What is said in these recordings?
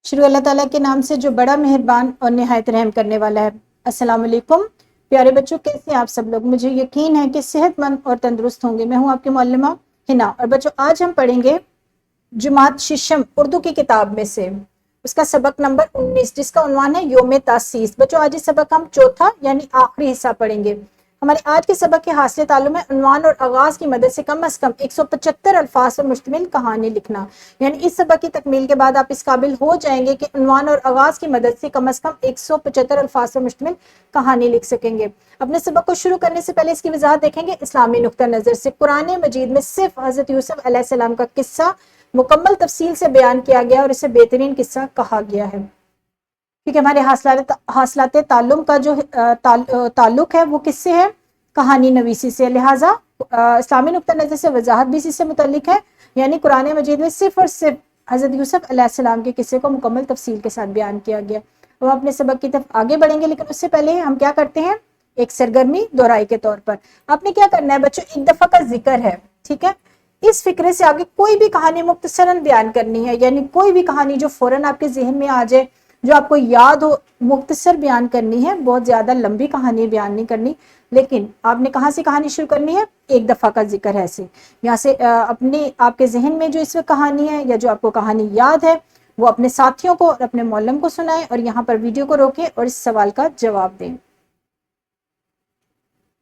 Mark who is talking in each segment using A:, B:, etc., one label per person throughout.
A: शुरू अल्लाह ताला के नाम से जो बड़ा मेहरबान और निहायत रहम करने वाला है। अस्सलाम वालेकुम प्यारे बच्चों, कैसे हैं आप सब लोग। मुझे यकीन है कि सेहतमंद और तंदुरुस्त होंगे। मैं हूं आपकी मौलमा हिना। और बच्चों, आज हम पढ़ेंगे जुमात शिशम उर्दू की किताब में से उसका सबक नंबर 19, जिसका उन्वान है योम तासीस। बच्चों, आज इस सबक हम चौथा यानी आखिरी हिस्सा पढ़ेंगे। हमारे आज के सबक के हासिल ताल्लुक में उन्वान और आगाज की मदद से कम 175 अल्फाज पर मुश्तमिल कहानी लिखना। यानी इस सबक की तकमील के बाद आप इस काबिल हो जाएंगे कि उन्वान और आगाज की मदद से कम 175 अल्फाज पर मुश्तमिल कहानी लिख सकेंगे। अपने सबक को शुरू करने से पहले इसकी वजाहत देखेंगे इस्लामी नुक्ता नजर से। कुरान मजीद में सिर्फ हजरत यूसुफ अलैहिस्सलाम का किस्सा मुकम्मल तफसील से बयान किया गया और इसे बेहतरीन किस्सा कहा गया है, क्योंकि हमारे हासिलात ताल्लुम का जो ताल्लुक है वो किससे है, कहानी नवीसी से। लिहाजा इस्लामी नुक्ता नज़र से वजाहत भी इसी से मुतल्लिक है। यानी कुरान मजीद में सिर्फ और सिर्फ हज़रत यूसुफ अलैहिस्सलाम के किस्से को मुकम्मल तफसील के साथ बयान किया गया। अब हम अपने सबक की तरफ आगे बढ़ेंगे, लेकिन उससे पहले हम क्या करते हैं, एक सरगर्मी दोहराई के तौर पर आपने क्या करना है बच्चों, एक दफ़ा का जिक्र है, ठीक है। इस फिक्रे से आगे कोई भी कहानी मुख्तसरन बयान करनी है, यानी कोई भी कहानी जो फौरन आपके जहन में आ जाए, जो आपको याद हो, मुख्तसर बयान करनी है। बहुत ज्यादा लंबी कहानी बयान नहीं करनी। लेकिन आपने कहाँ से कहानी शुरू करनी है, एक दफा का जिक्र है से। यहाँ से अपने आपके जहन में जो इस वक्त कहानी है या जो आपको कहानी याद है वो अपने साथियों को और अपने मौलम को सुनाएं और यहाँ पर वीडियो को रोकें और इस सवाल का जवाब दें।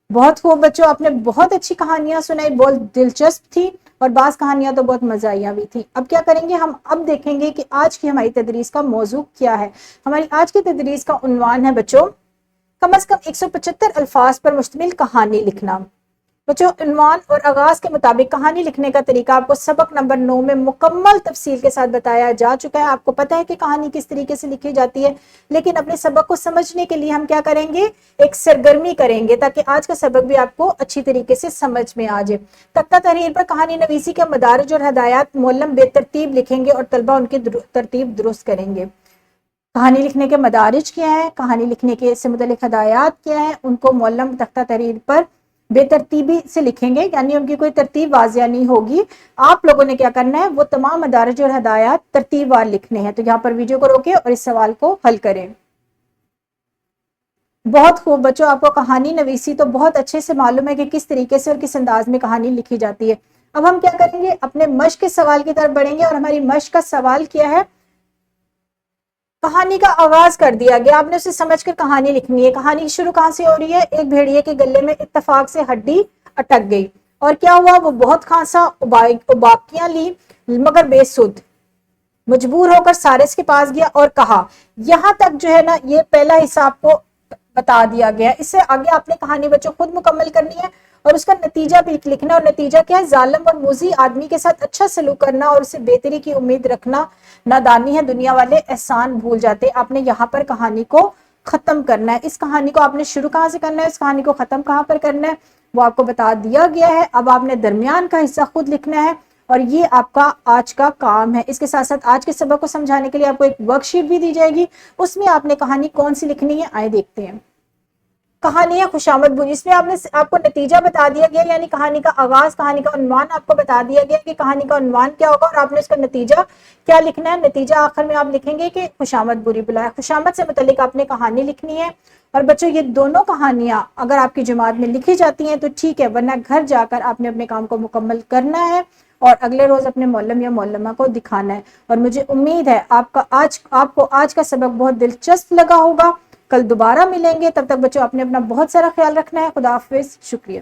A: बहुत खूब बच्चों, आपने बहुत अच्छी कहानियां सुनाई, बहुत दिलचस्प थी और बाज़ कहानियां तो बहुत मज़ाइया भी थी। अब क्या करेंगे हम, अब देखेंगे कि आज की हमारी तदरीस का मौजू क्या है। हमारी आज की तदरीस का उन्वान है बच्चों, कम से कम 175 अल्फाज पर मुश्तमिल कहानी लिखना। बच्चों, उन्वान और आगाज के मुताबिक कहानी लिखने का तरीका आपको सबक नंबर 9 में मुकम्मल तफसील के साथ बताया जा चुका है। आपको पता है कि कहानी किस तरीके से लिखी जाती है, लेकिन अपने सबक को समझने के लिए हम क्या करेंगे, एक सरगर्मी करेंगे ताकि आज का सबक भी आपको अच्छी तरीके से समझ में आ जाए। तख्ता तहरीर पर कहानी नवीसी के मदारिज और हदायत मौलम बेतरतीब लिखेंगे और तलबा उनकी तरतीब दुरुस्त करेंगे। कहानी लिखने के मदारिज क्या है, कहानी लिखने के से मुतल्लिक हदायत क्या है, उनको मौलम तख्ता तहरीर पर बेतरतीबी से लिखेंगे, यानी उनकी कोई तरतीब वाजिया नहीं होगी। आप लोगों ने क्या करना है, वो तमाम मदारिज और हदायत तरतीबवार लिखने हैं। तो यहाँ पर वीडियो को रोकें और इस सवाल को हल करें। बहुत खूब बच्चों, आपको कहानी नवीसी तो बहुत अच्छे से मालूम है कि किस तरीके से और किस अंदाज में कहानी लिखी जाती है। अब हम क्या करेंगे, अपने मश्क के सवाल की तरफ बढ़ेंगे और हमारी मश्क का सवाल क्या है, कहानी का आगाज कर दिया गया, आपने उसे समझकर कहानी लिखनी है। कहानी शुरू कहां से हो रही है, एक भेड़िए के गले में इत्तफाक से हड्डी अटक गई और क्या हुआ, वो बहुत खांसा, उबाकियां ली मगर बेसुध, मजबूर होकर सारिस के पास गया और कहा। यहां तक जो है ना, ये पहला हिस्सा आपको बता दिया गया। इससे आगे आपने कहानी बच्चों खुद मुकम्मल करनी है और उसका नतीजा भी लिखना। और नतीजा क्या है, जालिम और मुजी आदमी के साथ अच्छा सलूक करना और उससे बेहतरी की उम्मीद रखना नादानी है, दुनिया वाले एहसान भूल जाते। आपने यहाँ पर कहानी को खत्म करना है। इस कहानी को आपने शुरू कहाँ से करना है, इस कहानी को खत्म कहाँ पर करना है, वो आपको बता दिया गया है। अब आपने दरमियान का हिस्सा खुद लिखना है और ये आपका आज का काम है। इसके साथ साथ आज के सबक को समझाने के लिए आपको एक वर्कशीट भी दी जाएगी, उसमें आपने कहानी कौन सी लिखनी है, आए देखते हैं। कहानी है खुशामद बुनी, इसमें आपको नतीजा बता दिया गया, यानी कहानी का आगाज, कहानी का उन्वान आपको बता दिया गया कि कहानी का उन्वान क्या होगा और आपने उसका नतीजा क्या लिखना है। नतीजा आखिर में आप लिखेंगे कि खुशामद बुरी बुलाए। खुशामद से मुतल्लिक आपने कहानी लिखनी है। और बच्चों, ये दोनों कहानियां अगर आपकी जमात में लिखी जाती हैं तो ठीक है, वरना घर जाकर आपने अपने काम को मुकम्मल करना है और अगले रोज अपने मौलम या मौलमा को दिखाना है। और मुझे उम्मीद है आपको आज का सबक बहुत दिलचस्प लगा होगा। कल दोबारा मिलेंगे, तब तक बच्चों आपने अपना बहुत सारा ख्याल रखना है। खुदा हाफिज, शुक्रिया।